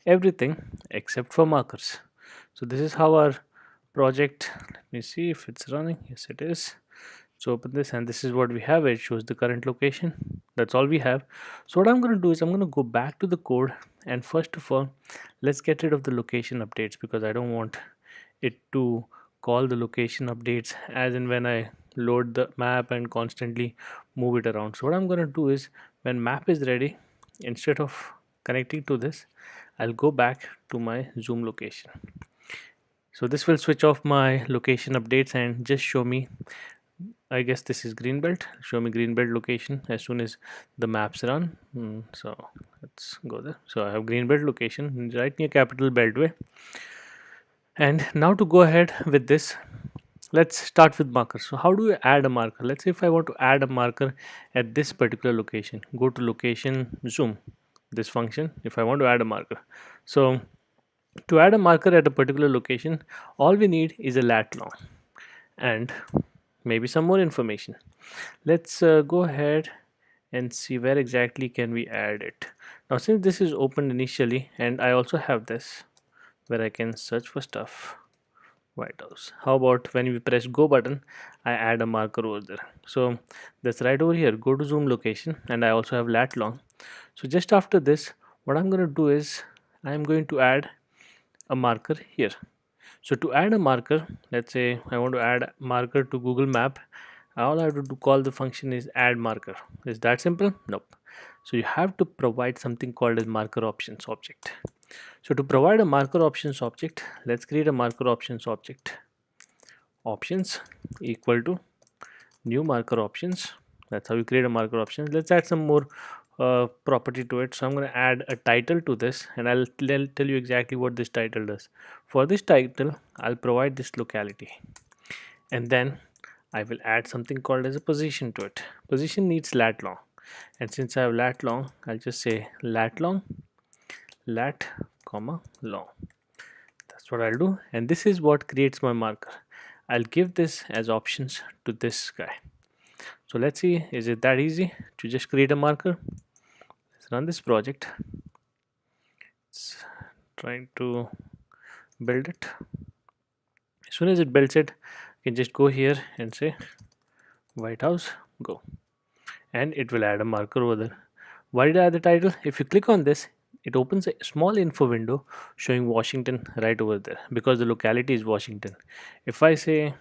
everything except for markers. So this is how our project, let me see if it's running. Yes, it is. So open this, and this is what we have. It shows the current location. That's all we have. So what I'm going to do is I'm going to go back to the code, and first of all, let's get rid of the location updates, because I don't want it to call the location updates as in when I load the map and constantly move it around. So what I'm going to do is, when map is ready, instead of connecting to this, I'll go back to my zoom location. So this will switch off my location updates and just show me, I guess this is green belt, show me green belt location as soon as the maps run. So let's go there. So I have green belt location right near Capital Beltway. And now to go ahead with this, let's start with markers. So how do you add a marker? Let's say if I want to add a marker at this particular location, go to location zoom, this function, if I want to add a marker. So to add a marker at a particular location, all we need is a lat long and maybe some more information. Let's go ahead and see where exactly can we add it. Now since this is opened initially, and I also have this where I can search for stuff, White House. How about when we press go button, I add a marker over there. So that's right over here. Go to zoom location, and I also have lat long. So just after this, what I'm going to do is I'm going to add a marker here. So to add a marker, let's say I want to add marker to Google Map, all I have to do call the function is add marker. Is that simple? Nope. So you have to provide something called as marker options object. So to provide a marker options object, let's create a marker options object. Options equal to new marker options. That's how you create a marker options. Let's add some more property to it. So I'm going to add a title to this, and I'll tell you exactly what this title does. For this title, I'll provide this locality, and then I will add something called as a position to it. Position needs lat long, and since I have lat long, I'll just say lat long, lat comma long. That's what I'll do, and this is what creates my marker. I'll give this as options to this guy. So let's see, is it that easy to just create a marker? Let's run this project. It's trying to build it. As soon as it builds it, you can just go here and say White House, go, and it will add a marker over there. Why did I add the title? If you click on this, it opens a small info window showing Washington right over there, because the locality is Washington. If I say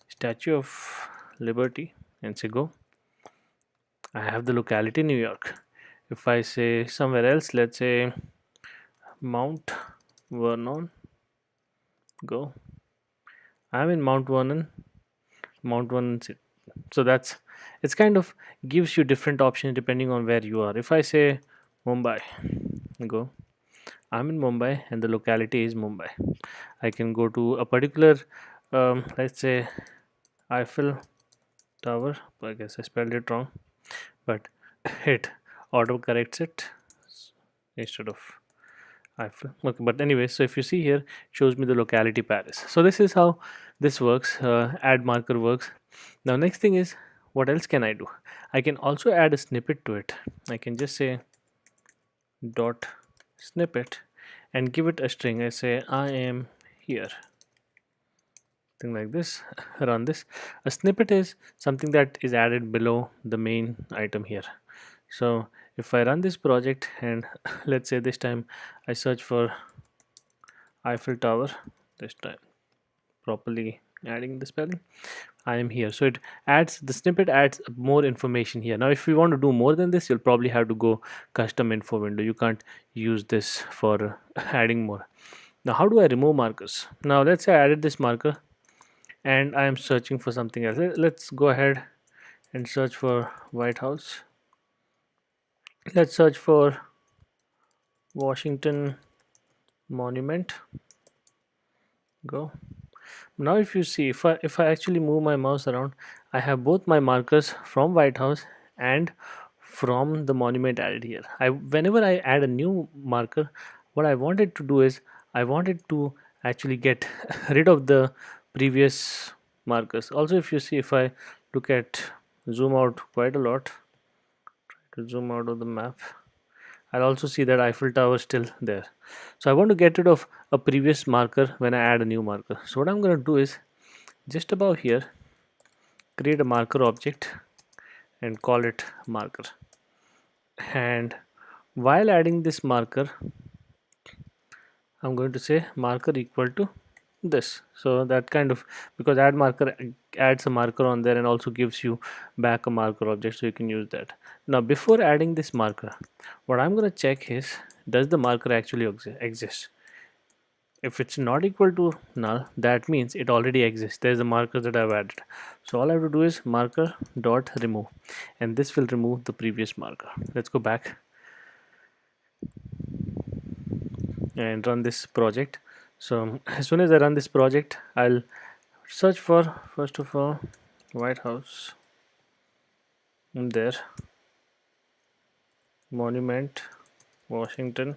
Statue of Liberty and say go, I have the locality New York. If I say somewhere else, let's say Mount Vernon, go, I'm in Mount Vernon, Mount Vernon City. So that's, it's kind of gives you different options depending on where you are. If I say Mumbai, go, I'm in Mumbai and the locality is Mumbai. I can go to a particular, let's say Eiffel Tower. I guess I spelled it wrong, but it auto corrects it instead of Eiffel. Okay, but anyway, so if you see here, it shows me the locality Paris. So this is how this works. Add marker works. Now next thing is, what else can I do? I can also add a snippet to it. I can just say dot snippet and give it a string. I say I am here, thing like this. Run this. A snippet is something that is added below the main item here. So if I run this project and let's say this time I search for Eiffel Tower, this time properly adding the spelling, I am here. So it adds, the snippet adds more information here. Now if you want to do more than this, you'll probably have to go custom info window. You can't use this for adding more. Now how do I remove markers? Now let's say I added this marker and I am searching for something else. Let's go ahead and search for White House. Let's search for Washington Monument, go. Now if you see, if I actually move my mouse around, I have both my markers from White House and from the monument added here. I Whenever I add a new marker, what I wanted to do is I wanted to actually get rid of the previous markers. Also if you see, if I look at, zoom out quite a lot, try to zoom out of the map, I'll also see that Eiffel Tower is still there. So I want to get rid of a previous marker when I add a new marker. So what I'm going to do is just above here, create a marker object and call it marker. And while adding this marker, I'm going to say marker equal to this. So that kind of, because add marker adds a marker on there and also gives you back a marker object, so you can use that. Now before adding this marker, what I'm going to check is, does the marker actually exist? If it's not equal to null, that means it already exists. There's a marker that I've added. So all I have to do is marker dot remove, and this will remove the previous marker. Let's go back and run this project. So as soon as I run this project, I'll search for, first of all, White House. There, Monument, Washington.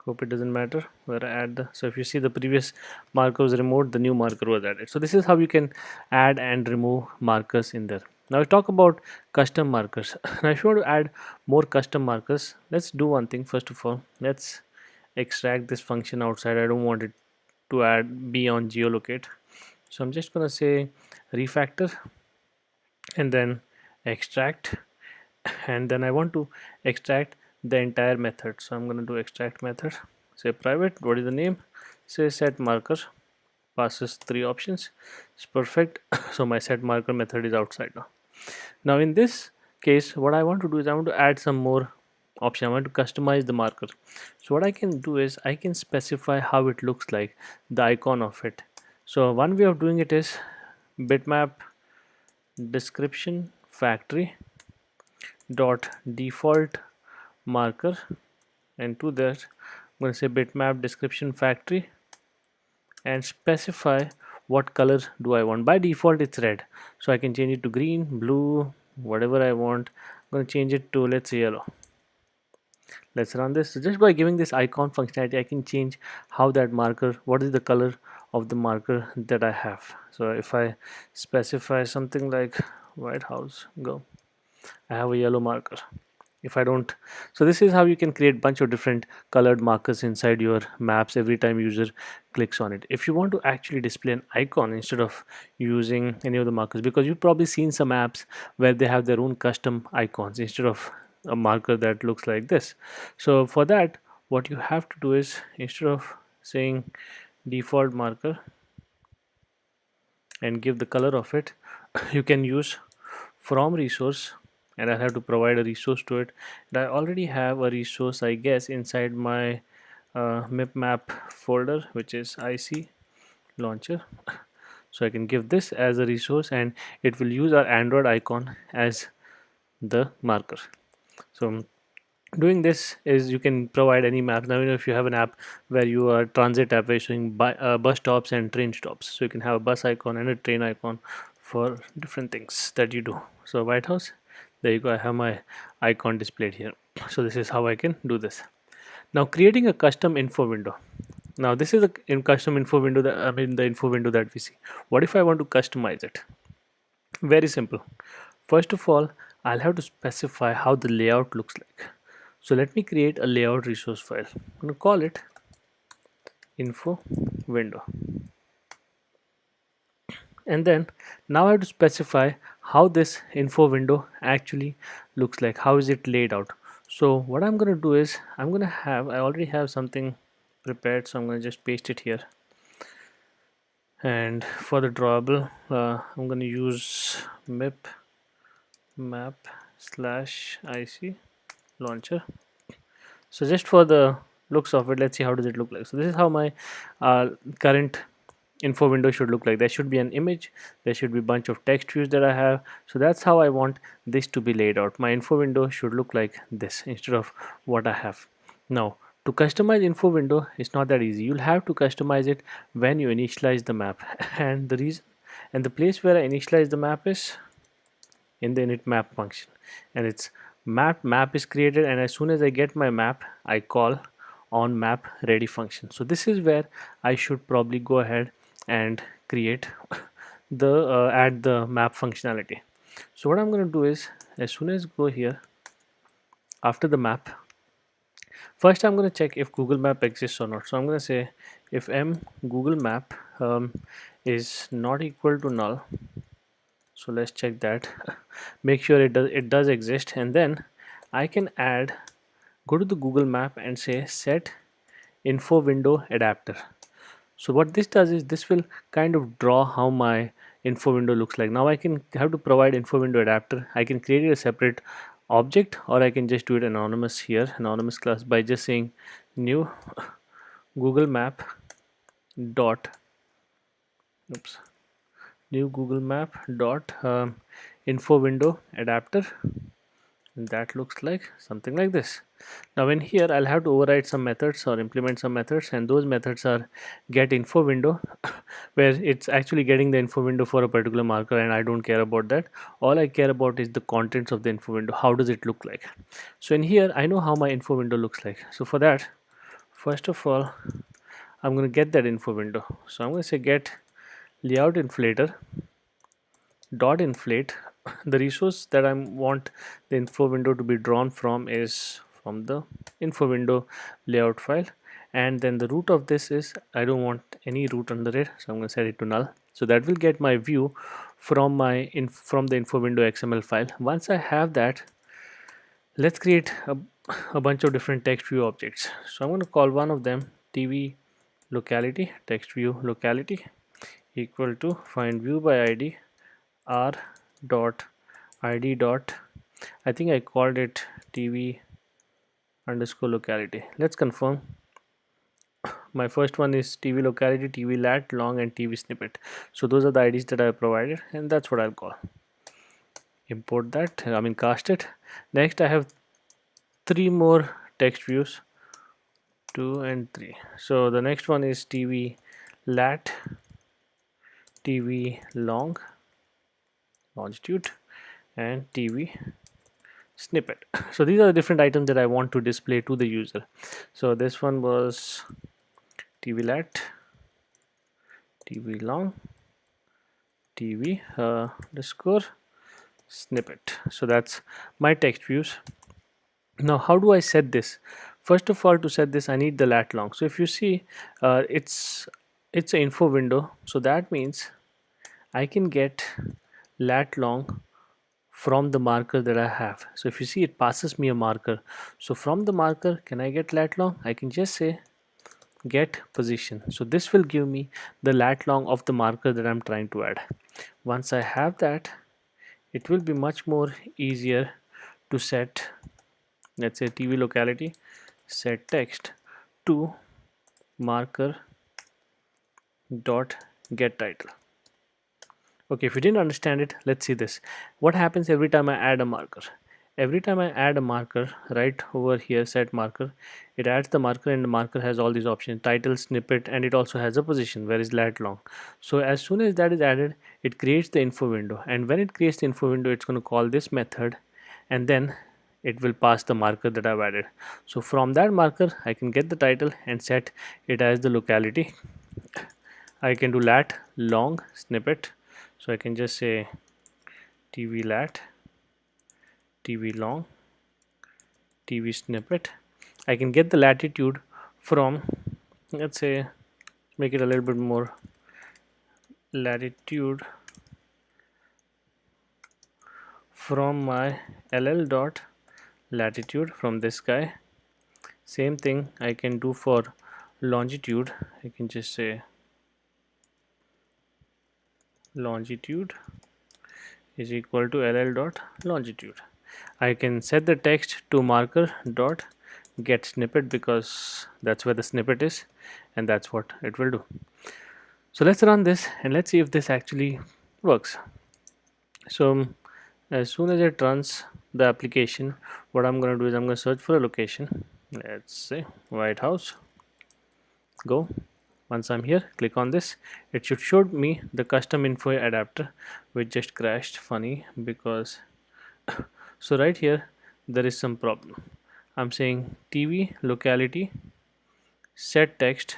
Hope it doesn't matter where I add the. So if you see, the previous marker was removed, the new marker was added. So this is how you can add and remove markers in there. Now we talk about custom markers. Now if you want to add more custom markers, let's do one thing. First of all, let's extract this function outside. I don't want it to add be on geolocate. So I'm just gonna say refactor and then extract, and then I want to extract the entire method. So I'm going to do extract method, say private, what is the name, say set marker, passes 3 options. It's perfect. So my set marker method is outside now. Now in this case, what I want to do is I want to add some more option. I want to customize the marker. So what I can do is I can specify how it looks like, the icon of it. So one way of doing it is bitmap description factory dot default marker, and to that I'm going to say bitmap description factory and specify what color do I want. By default it's red, so I can change it to green, blue, whatever I want. I'm going to change it to, let's say, yellow. Let's run this. So just by giving this icon functionality, I can change how that marker, what is the color of the marker that I have. So if I specify something like White House, go, I have a yellow marker. If I don't, so this is how you can create bunch of different colored markers inside your maps every time user clicks on it. If you want to actually display an icon instead of using any of the markers, because you've probably seen some apps where they have their own custom icons instead of a marker that looks like this. So for that, what you have to do is, instead of saying default marker and give the color of it, you can use from resource, and I have to provide a resource to it. And I already have a resource, I guess, inside my map folder, which is IC launcher. So I can give this as a resource and it will use our Android icon as the marker. So doing this is, you can provide any map. Now, if you have an app where you are transit app where you're showing bus stops and train stops, so you can have a bus icon and a train icon for different things that you do. So White House, there you go, I have my icon displayed here. So this is how I can do this. Now creating a custom info window. Now this is a custom info window that, I mean, the info window that we see. What if I want to customize it? Very simple. First of all, I'll have to specify how the layout looks like. So let me create a layout resource file. I'm going to call it info window. And then now I have to specify how this info window actually looks like. How is it laid out? So what I'm going to do is, I'm going to have, I already have something prepared, so I'm going to just paste it here. And for the drawable, I'm going to use map slash IC launcher. So just for the looks of it, let's see how does it look like. So this is how my current info window should look like. There should be an image, there should be a bunch of text views that I have. So that's how I want this to be laid out. My info window should look like this instead of what I have now. To customize info window, it's not that easy. You'll have to customize it when you initialize the map. And the reason, and the place where I initialize the map is in the init map function, and it's map is created, and as soon as I get my map, I call on map ready function. So this is where I should probably go ahead and create the add the map functionality. So what I'm going to do is, as soon as go here after the map, First, I'm going to check if Google Map exists or not. So I'm going to say if m Google Map is not equal to null. So let's check that. Make sure it does exist, and then I can add, go to the Google Map and say set info window adapter. So what this does is this will kind of draw how my info window looks like. Now I can have to provide info window adapter. I can create a separate object, or I can just do it anonymous here, anonymous class, by just saying new Google Map dot, oops, new Google Map dot info window adapter, and that looks like something like this. Now in here I'll have to override some methods or implement some methods, and those methods are get info window where it's actually getting the info window for a particular marker, and I don't care about that. All I care about is the contents of the info window. How does it look like? So in here I know how my info window looks like. So for that, first of all, I'm going to get that info window. So I'm going to say get layout inflator dot inflate. The resource that I want the info window to be drawn from is from the info window layout file, and then the root of this is I don't want any root under it, so I'm going to set it to null. So that will get my view from from the info window XML file. Once I have that, let's create a bunch of different text view objects. So I'm going to call one of them TV locality, text view locality, equal to find view by id r dot id dot, I think I called it TV underscore locality. Let's confirm. My first one is TV locality, TV lat, long, and TV snippet. So those are the IDs that I provided, and that's what I'll call. Import that, I mean cast it. Next I have three more text views, 2 and 3. So the next one is TV lat, TV long, longitude, and TV snippet. So these are the different items that I want to display to the user. So this one was TV lat, TV long, TV underscore snippet. So that's my text views. Now how do I set this? First of all, to set this I need the lat long. So if you see, it's an info window, so that means I can get lat long from the marker that I have. So if you see, it passes me a marker. So from the marker, can I get lat long? I can just say get position. So this will give me the lat long of the marker that I'm trying to add. Once I have that, it will be much more easier to set, let's say TV locality, set text to marker dot get title. Okay, if you didn't understand it, let's see this. What happens every time I add a marker? Every time I add a marker, right over here, set marker, it adds the marker, and the marker has all these options: title, snippet, and it also has a position where is lat long. So as soon as that is added, it creates the info window, and when it creates the info window, it's going to call this method, and then it will pass the marker that I've added. So from that marker, I can get the title and set it as the locality. I can do lat long snippet. So I can just say TV lat, TV long, TV snippet. I can get the latitude from, let's say, make it a little bit more, latitude from my ll dot latitude from this guy. Same thing I can do for longitude. I can just say longitude is equal to ll dot longitude. I can set the text to marker dot get snippet because that's where the snippet is, and that's what it will do. So let's run this and let's see if this actually works. So as soon as it runs the application, what I'm going to do is I'm going to search for a location. Let's say White House. Go. Once I'm here, click on this. It should show me the custom info adapter, which just crashed. Funny, because so right here there is some problem. I'm saying TV locality set text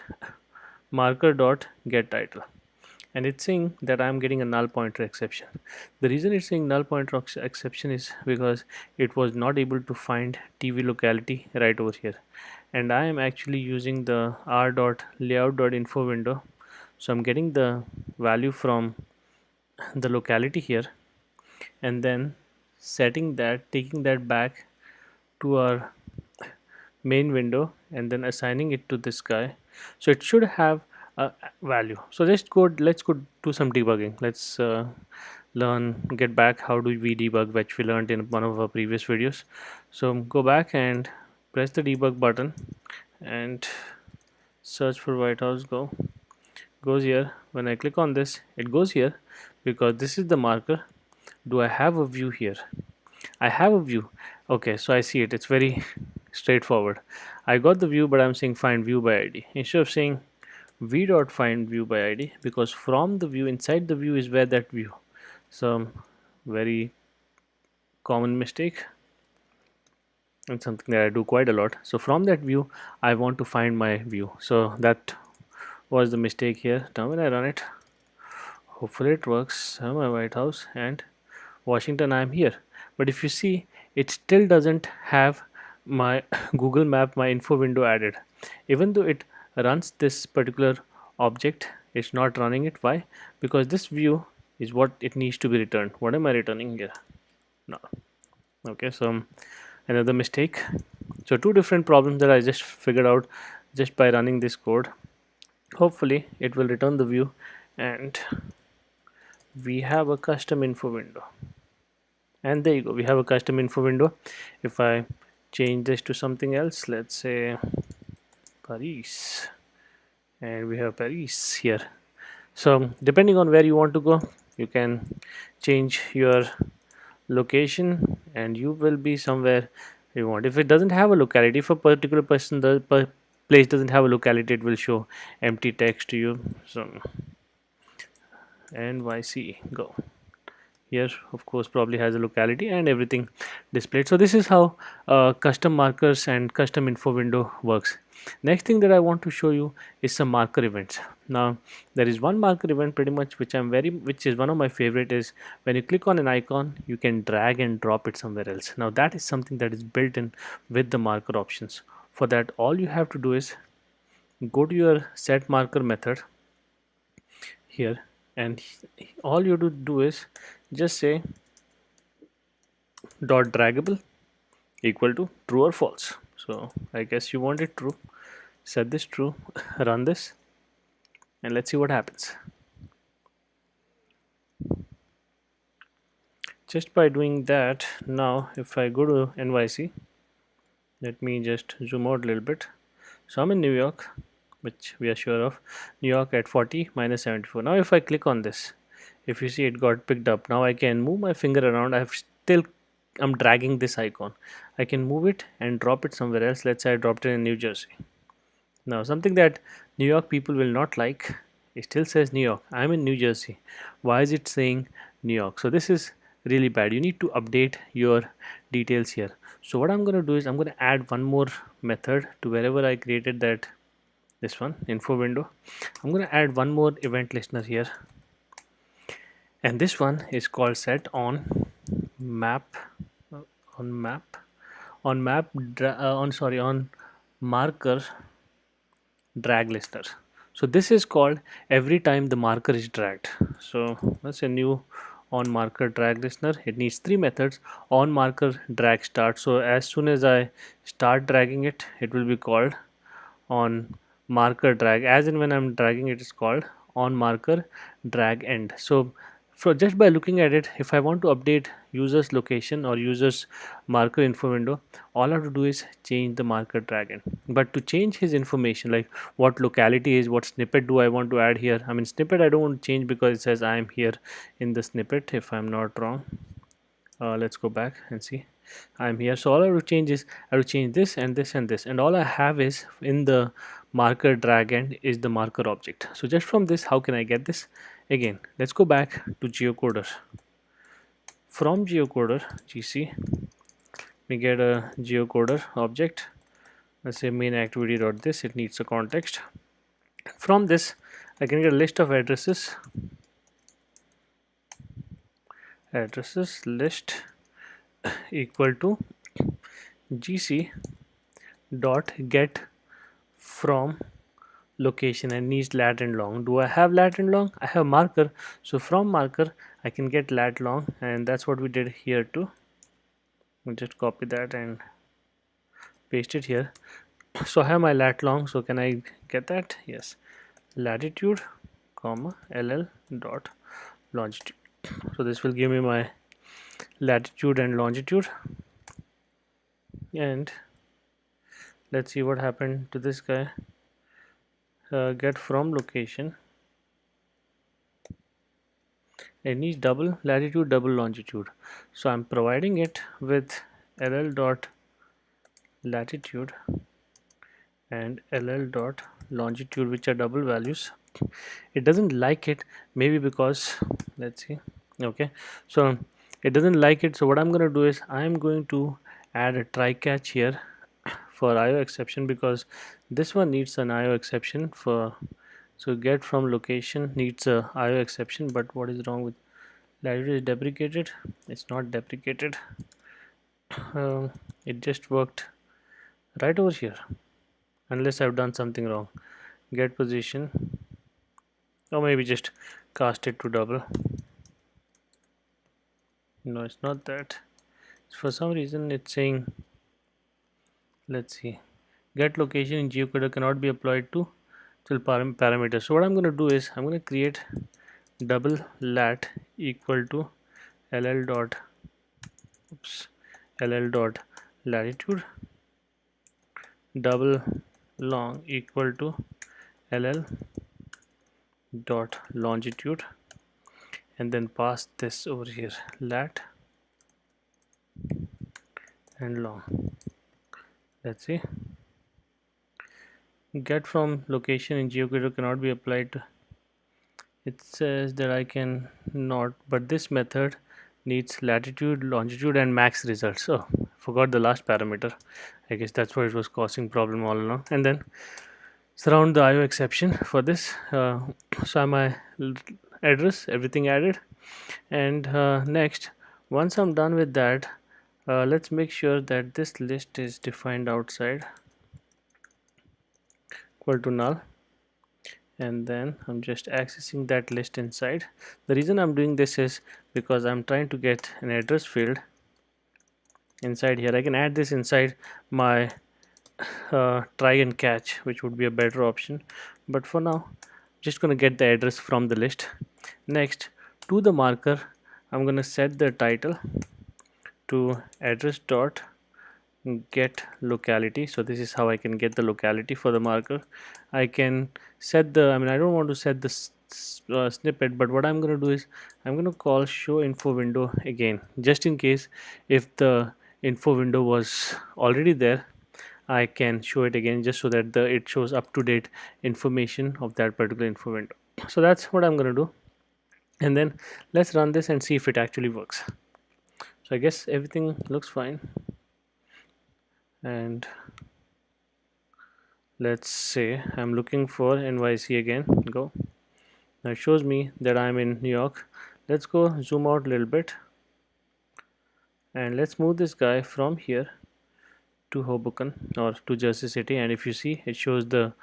marker dot get title, and it's saying that I'm getting a null pointer exception. The reason it's saying null pointer exception is because it was not able to find TV locality right over here, and I am actually using the r.layout.info window. So I'm getting the value from the locality here, and then setting that, taking that back to our main window, and then assigning it to this guy. So it should have a value. So let's go do some debugging. Let's get back how do we debug, which we learned in one of our previous videos. So go back and press the debug button and search for White House. Goes here. When I click on this, it goes here because this is the marker. Do I have a view here? I have a view. Okay, so I see it. It's very straightforward. I got the view, but I'm saying find view by ID instead of saying v dot find view by ID, because from the view, inside the view is where that view. So very common mistake and something that I do quite a lot. So from that view, I want to find my view. So that was the mistake here. Now when I run it, hopefully it works. I'm at White House and Washington, I'm here. But if you see, it still doesn't have my Google Map, my info window added. Even though it runs this particular object, it's not running it. Why? Because this view is what it needs to be returned. What am I returning here? No. Okay, so another mistake. So two different problems that I just figured out just by running this code. Hopefully it will return the view, and we have a custom info window. And there you go, we have a custom info window. If I change this to something else, let's say Paris, and we have Paris here. So depending on where you want to go, you can change your location and you will be somewhere you want. If it doesn't have a locality, if a particular place doesn't have a locality, it will show empty text to you. So NYC, go here, of course, probably has a locality and everything displayed. So this is how custom markers and custom info window works. Next thing that I want to show you is some marker events. Now there is one marker event pretty much which is one of my favorite, is when you click on an icon, you can drag and drop it somewhere else. Now that is something that is built in with the marker options. For that, all you have to do is go to your set marker method here, and all you do is just say dot draggable equal to true or false. So I guess you want it true. Set this true, run this, and let's see what happens. Just by doing that, now if I go to NYC, let me just zoom out a little bit. So I'm in New York, which we are sure of. New York at 40 minus 74. Now if I click on this, if you see, it got picked up. Now I can move my finger around. I'm dragging this icon. I can move it and drop it somewhere else. Let's say I dropped it in New Jersey. Now something that New York people will not like, it still says New York. I'm in New Jersey. Why is it saying New York? So this is really bad. You need to update your details here. So what I'm going to do is I'm going to add one more method to wherever I created that, this one, info window. I'm going to add one more event listener here, and this one is called set on map on map on map on sorry on marker drag listener. So this is called every time the marker is dragged. So that's a new on marker drag listener. It needs three methods. On marker drag start. So as soon as I start dragging it, it will be called on marker drag. As in when I'm dragging it is called on marker drag end. So for just by looking at it, if I want to update user's location or user's marker info window, all I have to do is change the marker drag end. But to change his information, like what locality is, what snippet do I want to add here, I mean snippet I don't want to change because it says I am here in the snippet, if I'm not wrong. Let's go back and see. I'm here. So all I have to change is I have to change this and this and this, and all I have is in the marker drag end is the marker object. So just from this, how can I get this? Again, let's go back to geocoder. From geocoder gc, we get a geocoder object. Let's say main activity dot this. It needs a context. From this, I can get a list of addresses list equal to gc dot get from location and needs lat and long. Do I have lat and long? I have marker. So from marker I can get lat long, and that's what we did here too. We'll just copy that and paste it here. So I have my lat long, so can I get that? Yes. Latitude comma ll dot longitude. So this will give me my latitude and longitude, and let's see what happened to this guy. Get from location, it needs double latitude, double longitude, so I'm providing it with ll dot latitude and ll dot longitude, which are double values. It doesn't like it, maybe because, let's see, okay, so it doesn't like it. So what I'm going to do is I'm going to add a try catch here for IO exception, because this one needs an IO exception for. So get from location needs a IO exception, but what is wrong with latitude? Is deprecated? It's not deprecated. It just worked right over here, unless I've done something wrong. Get position, or maybe just cast it to double. No, it's not that. For some reason it's saying, let's see, get location in geocoder cannot be applied to till parameter. So what I'm going to do is I'm going to create double lat equal to ll dot oops ll dot latitude, double long equal to ll dot longitude, and then pass this over here, lat and long. Let's see, get from location in geocoder cannot be applied to. It says that I can not, but this method needs latitude, longitude and max results. Oh, forgot the last parameter. I guess that's why it was causing problem all along. And then surround the IO exception for this. So my address, everything added. And next, once I'm done with that, let's make sure that this list is defined outside equal to null, and then I'm just accessing that list inside. The reason I'm doing this is because I'm trying to get an address field inside here. I can add this inside my try and catch, which would be a better option, but for now just gonna get the address from the list. Next, to the marker I'm gonna set the title to address dot get locality. So this is how I can get the locality for the marker. I can set the, I don't want to set the snippet, but what I'm going to do is I'm going to call show info window again, just in case if the info window was already there, I can show it again, just so that it shows up to date information of that particular info window. So that's what I'm going to do, and then let's run this and see if it actually works. So I guess everything looks fine, and let's say I'm looking for NYC again. Go. Now it shows me that I'm in New York. Let's go zoom out a little bit, and let's move this guy from here to Hoboken or to Jersey City, and if you see, it shows the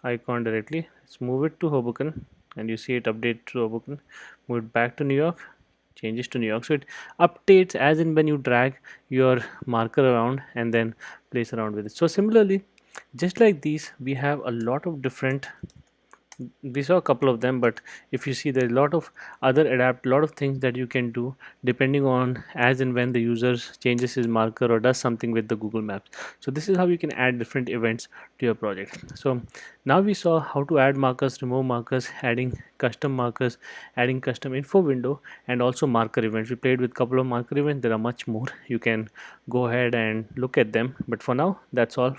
icon directly. Let's move it to Hoboken, and you see it update to Hoboken. Move it back to New York, changes to New York. So it updates as in when you drag your marker around and then place around with it. So similarly, just like these, we have a lot of different, we saw a couple of them, but if you see, there's a lot of other a lot of things that you can do depending on as and when the user changes his marker or does something with the Google Maps. So this is how you can add different events to your project. So now we saw how to add markers, remove markers, adding custom markers, adding custom info window, and also marker events. We played with a couple of marker events. There are much more. You can go ahead and look at them, but for now that's all.